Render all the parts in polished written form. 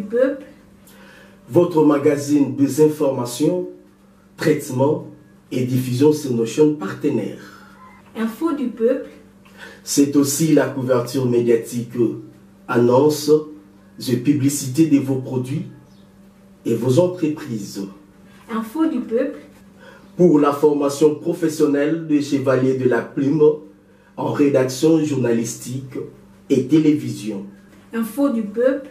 peuple, votre magazine des informations, traitement et diffusion sur nos chaînes partenaires. Info du peuple, c'est aussi la couverture médiatique, annonces et publicité de vos produits et vos entreprises. Info du peuple, pour la formation professionnelle des chevaliers de la plume en rédaction journalistique et télévision. Info du peuple,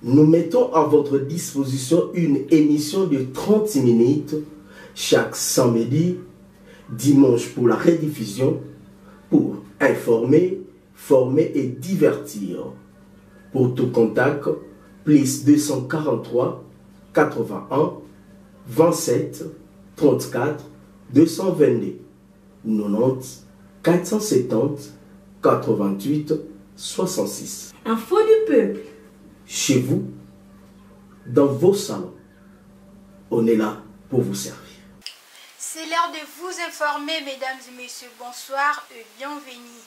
nous mettons à votre disposition une émission de 30 minutes chaque samedi, dimanche pour la rediffusion, pour informer, former et divertir. Pour tout contact, plus 243 81 27 34 222 90 470 88 66. Info du peuple. Chez vous, dans vos salons, on est là pour vous servir. C'est l'heure de vous informer, mesdames et messieurs. Bonsoir et bienvenue.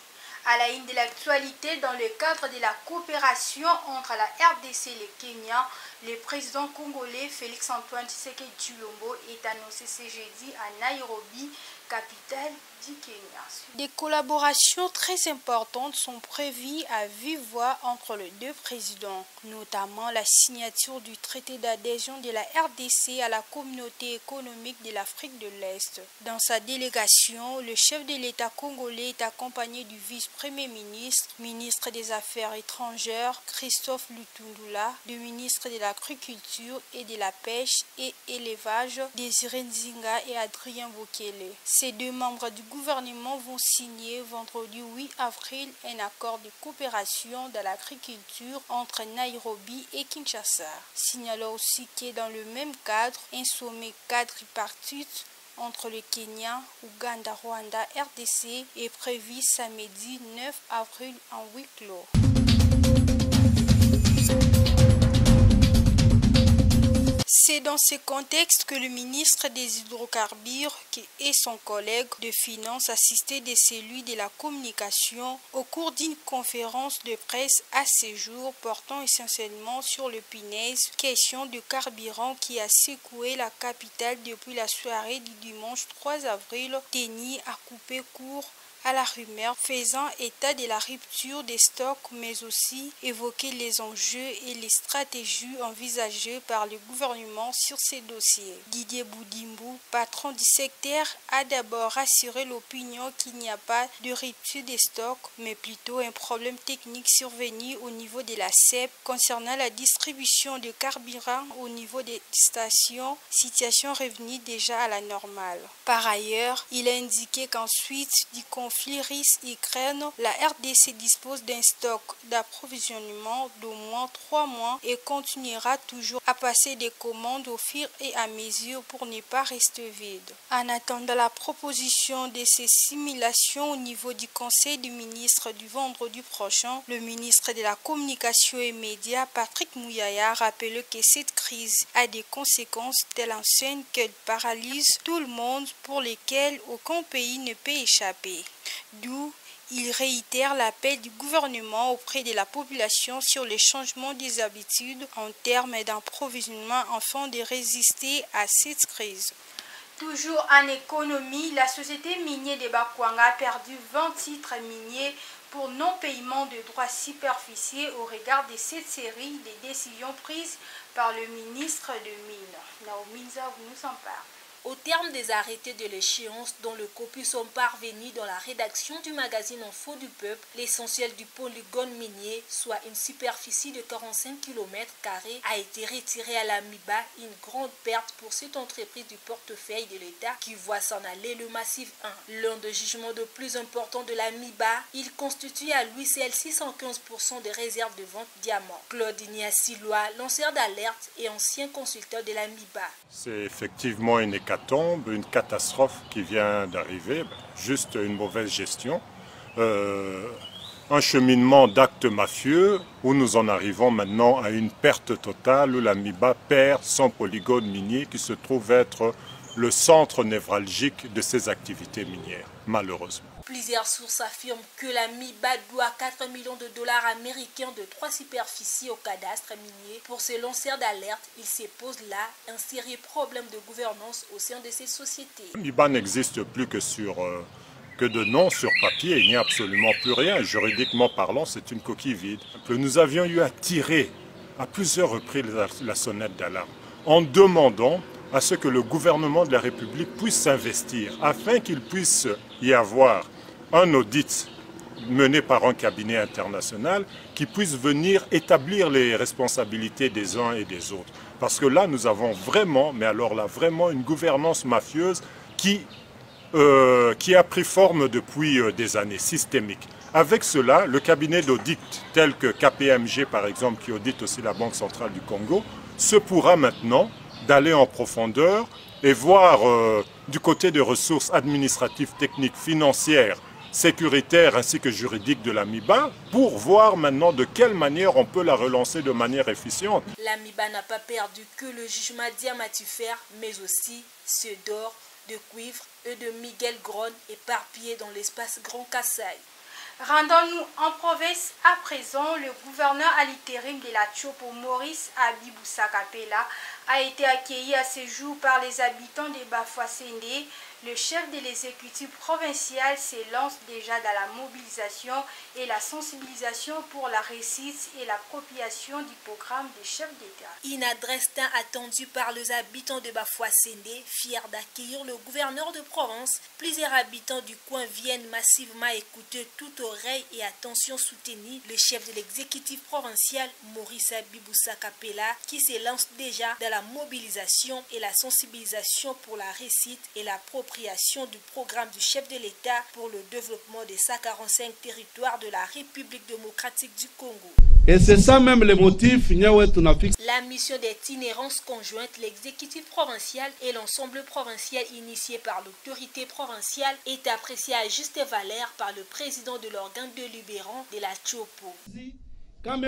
À la une de l'actualité, dans le cadre de la coopération entre la RDC et le Kenya, le président congolais Félix-Antoine Tshisekedi Tshilombo est annoncé ce jeudi à Nairobi, capitale du Kenya. Des collaborations très importantes sont prévues à vive voix entre les deux présidents, notamment la signature du traité d'adhésion de la RDC à la communauté économique de l'Afrique de l'Est. Dans sa délégation, le chef de l'État congolais est accompagné du vice-premier ministre, ministre des Affaires étrangères, Christophe Lutundula, du ministre de l'Agriculture et de la Pêche et Élevage, Désiré Nzinga et Adrien Bokele. Ces deux membres du gouvernement vont signer vendredi 8 avril un accord de coopération dans l'agriculture entre Nairobi et Kinshasa. Signalons aussi que dans le même cadre, un sommet quadripartite entre le Kenya, Ouganda, Rwanda, RDC est prévu samedi 9 avril en huis clos. C'est dans ce contexte que le ministre des Hydrocarbures et son collègue de Finances assisté de celui de la Communication au cours d'une conférence de presse à ce jour portant essentiellement sur le punaise, question de carburant qui a secoué la capitale depuis la soirée du dimanche 3 avril, Teni a coupé court à la rumeur faisant état de la rupture des stocks, mais aussi évoquer les enjeux et les stratégies envisagées par le gouvernement sur ces dossiers. Didier Boudimbu, patron du secteur, a d'abord rassuré l'opinion qu'il n'y a pas de rupture des stocks, mais plutôt un problème technique survenu au niveau de la CEP concernant la distribution de carburant au niveau des stations, situation revenue déjà à la normale. Par ailleurs, il a indiqué qu'ensuite du conflit Russie-Ukraine, la RDC dispose d'un stock d'approvisionnement d'au moins 3 mois et continuera toujours à passer des commandes au fur et à mesure pour ne pas rester vide. En attendant la proposition de ces simulations au niveau du Conseil des ministres du vendredi prochain, le ministre de la Communication et Médias, Patrick Mouyaya, a rappelé que cette crise a des conséquences telles enseignes qu'elle paralyse tout le monde pour lesquelles aucun pays ne peut échapper. D'où il réitère l'appel du gouvernement auprès de la population sur les changements des habitudes en termes d'approvisionnement afin de résister à cette crise. Toujours en économie, la société minière de Bakwanga a perdu 20 titres miniers pour non-paiement de droits superficiels au regard de cette série de décisions prises par le ministre de Mines. Naomi Nza nous en parle. Au terme des arrêtés de l'échéance dont le copies sont parvenus dans la rédaction du magazine Info du Peuple, l'essentiel du polygone minier, soit une superficie de 45 km², a été retiré à la MIBA, une grande perte pour cette entreprise du portefeuille de l'État qui voit s'en aller le massif 1. L'un des jugements de plus importants de la MIBA, il constitue à lui seul 615% des réserves de vente diamants. Claude Ignacy-Loa, lanceur d'alerte et ancien consulteur de la MIBA. C'est effectivement une hécatombe, une catastrophe qui vient d'arriver, juste une mauvaise gestion, un cheminement d'actes mafieux où nous en arrivons maintenant à une perte totale où la MIBA perd son polygone minier qui se trouve être le centre névralgique de ses activités minières, malheureusement. Plusieurs sources affirment que la MIBA doit 4 millions de dollars américains de 3 superficies au cadastre minier. Pour ce lanceur d'alerte, il se pose là un sérieux problème de gouvernance au sein de ces sociétés. La MIBA n'existe plus que de nom sur papier, il n'y a absolument plus rien. Juridiquement parlant, c'est une coquille vide. Nous avions eu à tirer à plusieurs reprises la sonnette d'alarme en demandant à ce que le gouvernement de la République puisse s'investir afin qu'il puisse y avoir un audit mené par un cabinet international qui puisse venir établir les responsabilités des uns et des autres. Parce que là, nous avons vraiment, mais alors là, vraiment une gouvernance mafieuse qui a pris forme depuis des années, systémique. Avec cela, le cabinet d'audit tel que KPMG, par exemple, qui audite aussi la Banque centrale du Congo, se pourra maintenant d'aller en profondeur et voir du côté des ressources administratives, techniques, financières, sécuritaires ainsi que juridiques de la MIBA pour voir maintenant de quelle manière on peut la relancer de manière efficiente. La MIBA n'a pas perdu que le jugement diamatufère, mais aussi ceux d'or, de cuivre et de Miguel Grone éparpillés dans l'espace Grand Kassai. Rendons-nous en province à présent. Le gouverneur à l'intérim de la Tchopo, Maurice Abiboussa Kapela, a été accueilli à ce jour par les habitants de Bafouassende. Le chef de l'exécutif provincial s'élance déjà dans la mobilisation et la sensibilisation pour la réussite et l'appropriation du programme des chefs d'État. Une adresse tant attendue par les habitants de Bafouassende, fiers d'accueillir le gouverneur de province. Plusieurs habitants du coin viennent massivement écouter toute oreille et attention soutenue le chef de l'exécutif provincial, Maurice Abiboussa Kapela, qui s'élance déjà dans la mobilisation et la sensibilisation pour la réussite et l'appropriation du programme du chef de l'État pour le développement des 145 territoires de la République démocratique du Congo. Et c'est ça même le motif. La mission d'itinérance conjointe, l'exécutif provincial et l'ensemble provincial initié par l'autorité provinciale est apprécié à juste valeur par le président de l'organe délibérant de la Tchopo. Un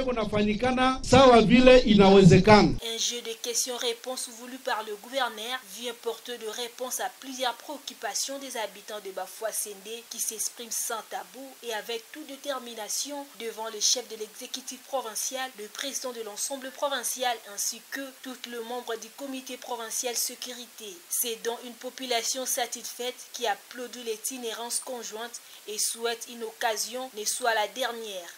jeu de questions-réponses voulu par le gouverneur vient porter de réponses à plusieurs préoccupations des habitants de Bafouassende qui s'expriment sans tabou et avec toute détermination devant le chef de l'exécutif provincial, le président de l'ensemble provincial ainsi que tout le membre du comité provincial sécurité. C'est donc une population satisfaite qui applaudit l'itinérance conjointe et souhaite une occasion ne soit la dernière.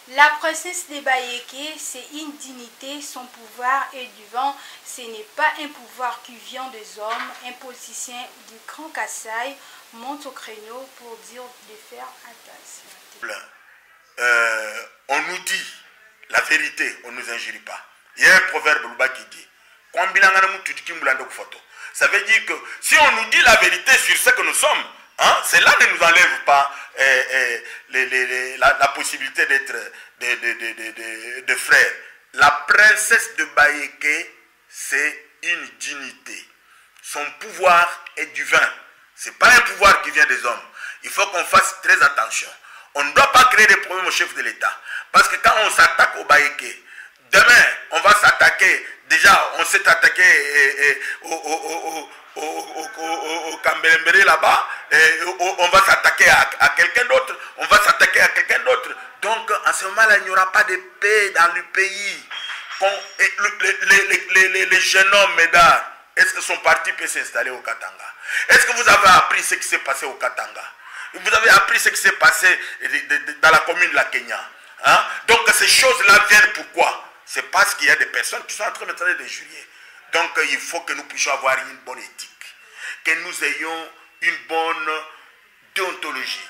La princesse de Bayeke, c'est une dignité, son pouvoir est du vent. Ce n'est pas un pouvoir qui vient des hommes. Un politicien du Grand Kassai monte au créneau pour dire de faire attention. On nous dit la vérité, on ne nous injurie pas. Il y a un proverbe qui dit ça veut dire que si on nous dit la vérité sur ce que nous sommes, hein, cela ne nous enlève pas la possibilité d'être de frères. La princesse de Bayeke, c'est une dignité. Son pouvoir est divin. Ce n'est pas un pouvoir qui vient des hommes. Il faut qu'on fasse très attention. On ne doit pas créer des problèmes au chef de l'État. Parce que quand on s'attaque au Bayeke, demain, on va s'attaquer. Déjà, on s'est attaqué au Kambelembere là-bas, on va s'attaquer à quelqu'un d'autre, on va s'attaquer à quelqu'un d'autre. Donc, en ce moment-là, il n'y aura pas de paix dans le pays. Les jeunes hommes, mesdames, est-ce que son parti peut s'installer au Katanga? Est-ce que vous avez appris ce qui s'est passé au Katanga? Vous avez appris ce qui s'est passé dans la commune de la Kenya, hein? Donc, ces choses-là viennent pourquoi? C'est parce qu'il y a des personnes qui sont en train de les juger. Donc, il faut que nous puissions avoir une bonne éthique, que nous ayons une bonne déontologie,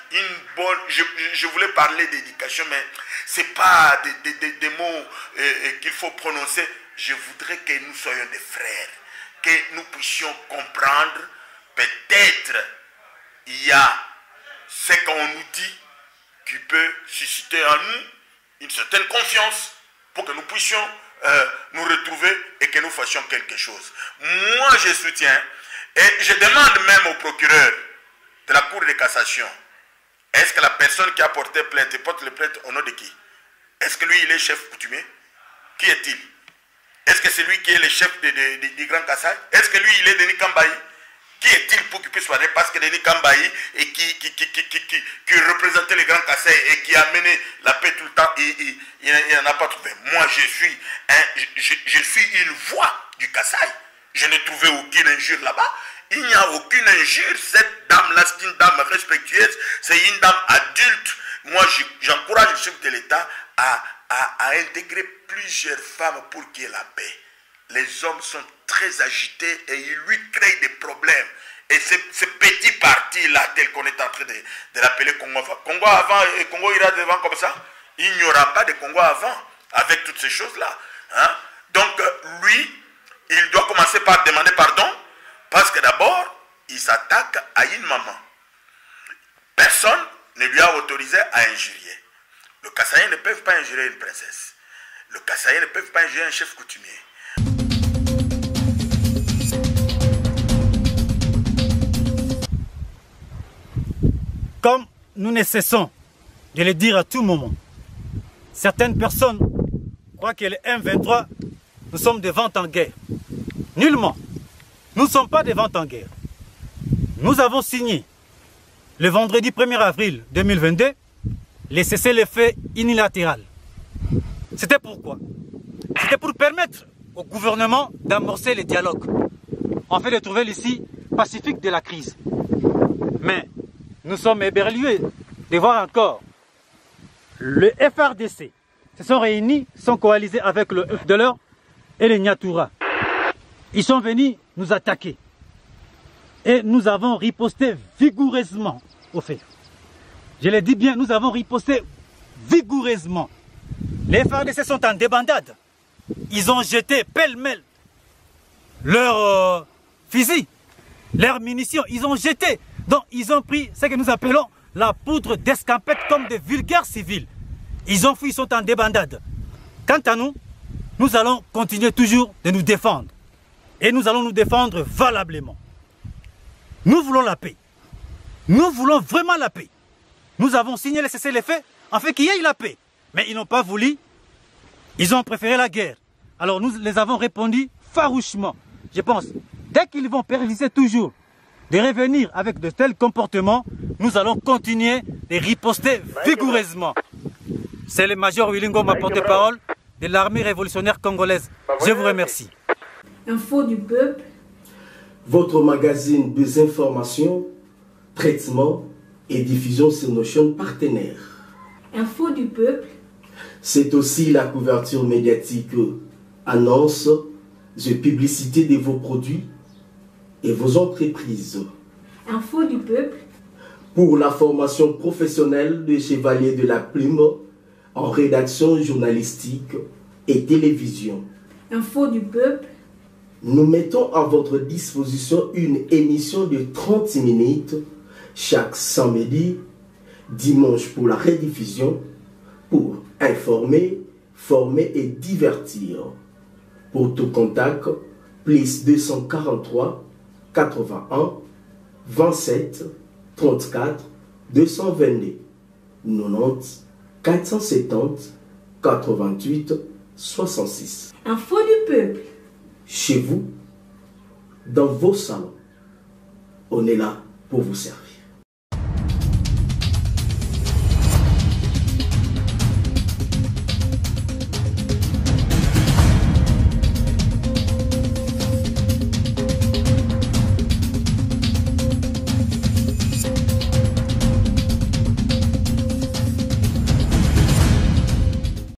je voulais parler d'éducation, mais ce n'est pas des mots qu'il faut prononcer. Je voudrais que nous soyons des frères, que nous puissions comprendre. Peut-être il y a ce qu'on nous dit qui peut susciter en nous une certaine confiance pour que nous puissions nous retrouver et que nous fassions quelque chose. Moi, je soutiens et je demande même au procureur de la Cour de cassation, est-ce que la personne qui a porté plainte porte le plainte au nom de qui? Est-ce que lui, il est chef coutumier? Qui est-il? Est-ce que c'est lui qui est le chef du Grand Kassai? Est-ce que lui, il est Denis Kambaï? Qui est-il pour qu'il puisse parler? Parce que Denis Kambaï, et qui représentait les Grands Kassai et qui a mené la paix tout le temps, il n'en a pas trouvé. Moi, je suis une voix du Kassai. Je n'ai trouvé aucune injure là-bas. Il n'y a aucune injure. Cette dame-là, c'est une dame respectueuse. C'est une dame adulte. Moi, j'encourage le chef de l'État à intégrer plusieurs femmes pour qu'il y ait la paix. Les hommes sont très agités et ils lui créent des problèmes. Et ce petit parti-là, tel qu'on est en train de l'appeler Congo avant et Congo ira devant comme ça, il n'y aura pas de Congo avant, avec toutes ces choses-là. Hein? Donc, lui, il doit commencer par demander pardon, parce que d'abord, il s'attaque à une maman. Personne ne lui a autorisé à injurier. Le Kassaïen ne peuvent pas injurier une princesse. Le Kassaïen ne peuvent pas injurier un chef coutumier. Comme nous ne cessons de le dire à tout moment, certaines personnes croient que le M23, nous sommes des ventes en guerre. Nullement. Nous ne sommes pas des ventes en guerre. Nous avons signé le vendredi 1er avril 2022 les cessez-le-feu unilatéral. C'était pourquoi? C'était pour permettre au gouvernement d'amorcer le dialogue, en fait de trouver l'issue pacifique de la crise. Mais nous sommes éberlués de voir encore le FRDC se sont réunis, sont coalisés avec le FDLR et les Nyatura. Ils sont venus nous attaquer. Et nous avons riposté vigoureusement au fait. Je le dis bien, nous avons riposté vigoureusement. Les FRDC sont en débandade. Ils ont jeté pêle-mêle leurs fusils, leurs munitions. Ils ont jeté. Donc ils ont pris ce que nous appelons la poudre d'escampette comme des vulgaires civils. Ils ont fui, ils sont en débandade. Quant à nous, nous allons continuer toujours de nous défendre. Et nous allons nous défendre valablement. Nous voulons la paix. Nous voulons vraiment la paix. Nous avons signé le cessez-le-feu afin qu'il y ait la paix. Mais ils n'ont pas voulu. Ils ont préféré la guerre. Alors nous les avons répondu farouchement. Je pense, dès qu'ils vont persister toujours de revenir avec de tels comportements, nous allons continuer de riposter vigoureusement. C'est le major Willingo, ma porte-parole de l'armée révolutionnaire congolaise. Je vous remercie. Info du peuple. Votre magazine des informations, traitement et diffusion sur nos chaînes partenaires. Info du peuple. C'est aussi la couverture médiatique, annonces et publicité de vos produits et vos entreprises. Info du peuple. Pour la formation professionnelle des chevaliers de la plume en rédaction journalistique et télévision. Info du peuple. Nous mettons à votre disposition une émission de 30 minutes chaque samedi, dimanche pour la rediffusion, pour informer, former et divertir. Pour tout contact, plus 243 81 27 34 222 90 470 88 66. Info du peuple. Chez vous, dans vos salons, on est là pour vous servir.